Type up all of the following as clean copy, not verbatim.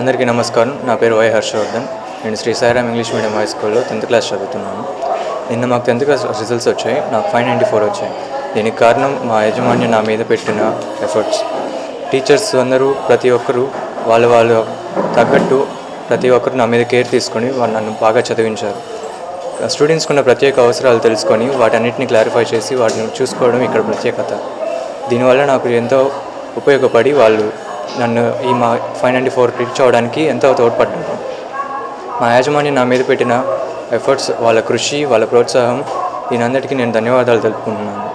అందరికీ నమస్కారం. నా పేరు వై హర్షవర్ధన్. నేను Sri Sairam English medium high స్కూల్లో 10th క్లాస్ చదువుతున్నాను. నిన్న మాకు 10th క్లాస్ రిజల్ట్స్ వచ్చాయి. నాకు 594 వచ్చాయి. దీనికి కారణం మా యాజమాన్యం నా మీద పెట్టిన ఎఫర్ట్స్. టీచర్స్ అందరూ ప్రతి ఒక్కరూ వాళ్ళ తగ్గట్టు ప్రతి ఒక్కరు నా మీద కేర్ తీసుకొని వాళ్ళు నన్ను బాగా చదివించారు. స్టూడెంట్స్కి ఉన్న ప్రత్యేక అవసరాలు తెలుసుకొని వాటన్నిటిని క్లారిఫై చేసి వాటిని చూసుకోవడం ఇక్కడ ప్రత్యేకత. దీనివల్ల నాకు ఎంతో ఉపయోగపడి వాళ్ళు నన్ను మా 594 రీచ్ అవ్వడానికి ఎంతో తోడ్పడ్డారు. మా యాజమాన్యం నా మీద పెట్టిన ఎఫర్ట్స్, వాళ్ళ కృషి, వాళ్ళ ప్రోత్సాహం, దీనందరికీ నేను ధన్యవాదాలు తెలుపుకుంటున్నాను.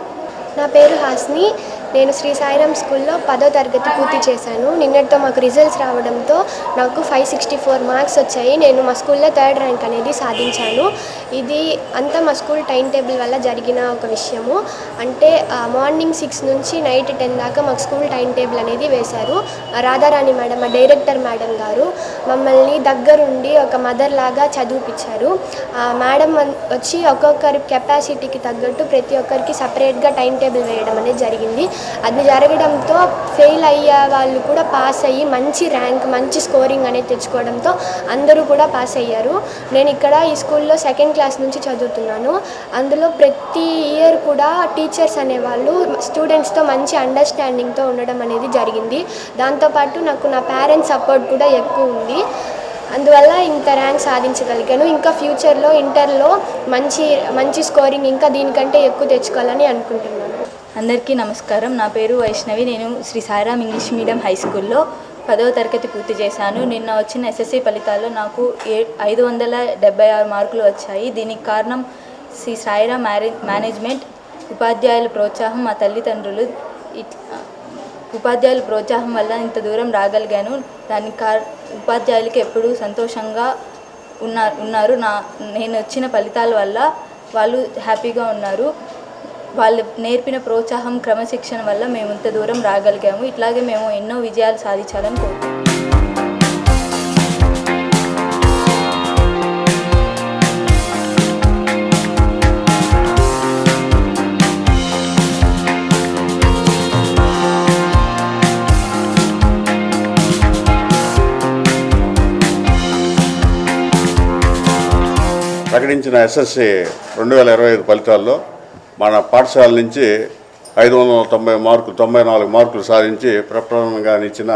నా పేరు హాస్ని. నేను శ్రీ సాయిరామ్ స్కూల్లో 10వ తరగతి పూర్తి చేశాను. నిన్నటితో మాకు రిజల్ట్స్ రావడంతో నాకు 564 మార్క్స్ వచ్చాయి. నేను మా స్కూల్లో 3rd ర్యాంక్ అనేది సాధించాను. ఇది అంతా మా స్కూల్ టైం టేబుల్ వల్ల జరిగిన ఒక విషయము. అంటే మార్నింగ్ 6 నుంచి నైట్ 10 దాకా మాకు స్కూల్ టైం టేబుల్ అనేది వేశారు. రాధారాణి మేడం, మా డైరెక్టర్ మేడం గారు మమ్మల్ని దగ్గరుండి ఒక మదర్ లాగా చదివిపించారు. మేడం వచ్చి ఒక్కొక్కరి కెపాసిటీకి తగ్గట్టు ప్రతి ఒక్కరికి సపరేట్గా టైం టేబుల్ వేయడం అనేది జరిగింది. అది జరగడంతో ఫెయిల్ అయ్యే వాళ్ళు కూడా పాస్ అయ్యి మంచి ర్యాంక్, మంచి స్కోరింగ్ అనేది తెచ్చుకోవడంతో అందరూ కూడా పాస్ అయ్యారు. నేను ఇక్కడ ఈ స్కూల్లో 2nd క్లాస్ నుంచి చదువుతున్నాను. అందులో ప్రతి ఇయర్ కూడా టీచర్స్ అనేవాళ్ళు స్టూడెంట్స్తో మంచి అండర్స్టాండింగ్తో ఉండడం అనేది జరిగింది. దాంతోపాటు నాకు నా పేరెంట్స్ సపోర్ట్ కూడా ఎక్కువ ఉంది. అందువల్ల ఇంత ర్యాంక్ సాధించగలిగాను. ఇంకా ఫ్యూచర్లో ఇంటర్లో మంచి స్కోరింగ్ ఇంకా దీనికంటే ఎక్కువ తెచ్చుకోవాలని అనుకుంటున్నాను. అందరికీ నమస్కారం. నా పేరు వైష్ణవి. నేను Sri Sairam English medium high స్కూల్లో 10వ తరగతి పూర్తి చేశాను. నిన్న వచ్చిన ఎస్ఎస్సి ఫలితాల్లో నాకు 576 మార్కులు వచ్చాయి. దీనికి కారణం శ్రీ సాయిరామ్ మేనేజ్మెంట్, ఉపాధ్యాయుల ప్రోత్సాహం, మా తల్లిదండ్రులు. ఉపాధ్యాయుల ప్రోత్సాహం వల్ల ఇంత దూరం రాగలిగాను. దానికి ఉపాధ్యాయులకి ఎప్పుడూ సంతోషంగా ఉన్నారు. నేను వచ్చిన ఫలితాల వల్ల వాళ్ళు హ్యాపీగా ఉన్నారు. వాళ్ళు నేర్పిన ప్రోత్సాహం, క్రమశిక్షణ వల్ల మేము ఇంత దూరం రాగలిగాము. ఇట్లాగే మేము ఎన్నో విజయాలు సాధించాలని కోరుకుంటున్నాము. ప్రకటించిన ఎస్ఎస్సి 2025 ఫలితాల్లో మన పాఠశాల నుంచి 594 మార్కులు సాధించి ప్రప్రథమంగా ఇచ్చిన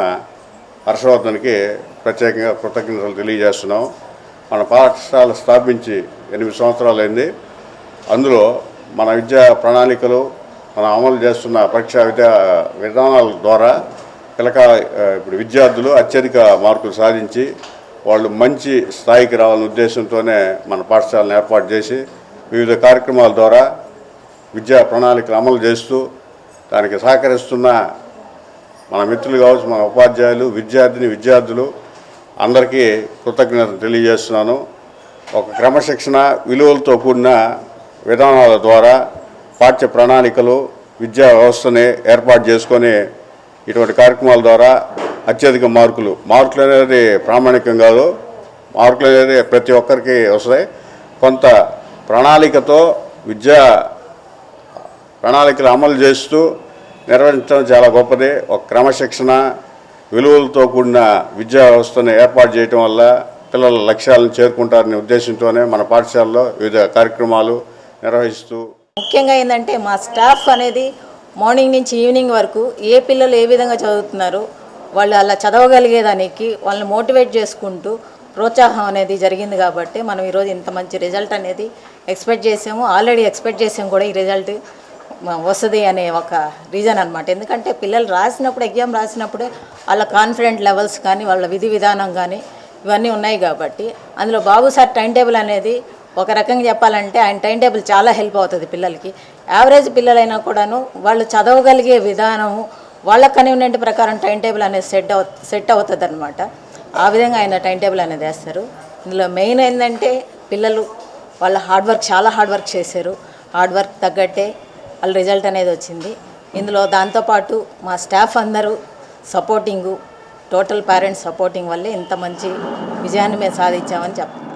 హర్షవర్ధన్కి ప్రత్యేకంగా కృతజ్ఞతలు తెలియజేస్తున్నాం. మన పాఠశాల స్థాపించి 8 సంవత్సరాలైంది. అందులో మన విద్యా ప్రణాళికలు, మనం అమలు చేస్తున్న పరీక్షా విధానాల ద్వారా ఇప్పుడు విద్యార్థులు అత్యధిక మార్కులు సాధించి వాళ్ళు మంచి స్థాయికి రావాలనే ఉద్దేశంతోనే మన పాఠశాలను ఏర్పాటు చేసి వివిధ కార్యక్రమాల ద్వారా విద్యా ప్రణాళికలు అమలు చేస్తూ దానికి సహకరిస్తున్న మన మిత్రులు కావచ్చు, మన ఉపాధ్యాయులు, విద్యార్థులు అందరికీ కృతజ్ఞతలు తెలియజేస్తున్నాను. ఒక క్రమశిక్షణ, విలువలతో కూడిన విధానాల ద్వారా పాఠ్య ప్రణాళికలు, విద్యా వ్యవస్థని ఏర్పాటు చేసుకొని ఇటువంటి కార్యక్రమాల ద్వారా అత్యధిక మార్కులు అనేది ప్రామాణికం కాదు. మార్కులు అనేది ప్రతి ఒక్కరికి వస్తాయి. కొంత ప్రణాళికతో ప్రణాళికలు అమలు చేస్తూ నిర్వహించడం చాలా గొప్పది. ఒక క్రమశిక్షణ, విలువలతో కూడిన విద్యా వ్యవస్థను ఏర్పాటు చేయడం వల్ల పిల్లల లక్ష్యాలను చేరుకుంటారనే ఉద్దేశంతోనే మన పాఠశాలలో వివిధ కార్యక్రమాలు నిర్వహిస్తూ, ముఖ్యంగా ఏంటంటే మా స్టాఫ్ అనేది మార్నింగ్ నుంచి ఈవినింగ్ వరకు ఏ పిల్లలు ఏ విధంగా చదువుతున్నారు, వాళ్ళు అలా చదవగలిగేదానికి వాళ్ళని మోటివేట్ చేసుకుంటూ ప్రోత్సాహం అనేది జరిగింది. కాబట్టి మనం ఈరోజు ఇంత మంచి రిజల్ట్ అనేది ఎక్స్పెక్ట్ చేసాము. ఆల్రెడీ ఎక్స్పెక్ట్ చేసాము కూడా ఈ రిజల్ట్ వస్తుంది అనే ఒక రీజన్ అనమాట. ఎందుకంటే పిల్లలు ఎగ్జామ్ రాసినప్పుడే వాళ్ళ కాన్ఫిడెంట్ లెవెల్స్ కానీ, వాళ్ళ విధి విధానం కానీ ఇవన్నీ ఉన్నాయి. కాబట్టి అందులో బాబు సార్ టైం టేబుల్ అనేది ఒక రకంగా చెప్పాలంటే ఆయన టైం టేబుల్ చాలా హెల్ప్ అవుతుంది పిల్లలకి. యావరేజ్ పిల్లలైనా కూడాను వాళ్ళు చదవగలిగే విధానము, వాళ్ళ కన్వీనియంట్ ప్రకారం టైం టేబుల్ అనేది సెట్ అవుతుంది అనమాట. ఆ విధంగా ఆయన టైం టేబుల్ అనేది వేస్తారు. ఇందులో మెయిన్ ఏంటంటే పిల్లలు వాళ్ళ చాలా హార్డ్ వర్క్ చేశారు. హార్డ్ వర్క్ తగ్గట్టే వాళ్ళ రిజల్ట్ అనేది వచ్చింది. ఇందులో దాంతోపాటు మా స్టాఫ్ అందరూ సపోర్టింగు, టోటల్ పేరెంట్స్ సపోర్టింగ్ వల్లే ఇంత మంచి విజయాన్ని మేము సాధించామని చెప్తాం.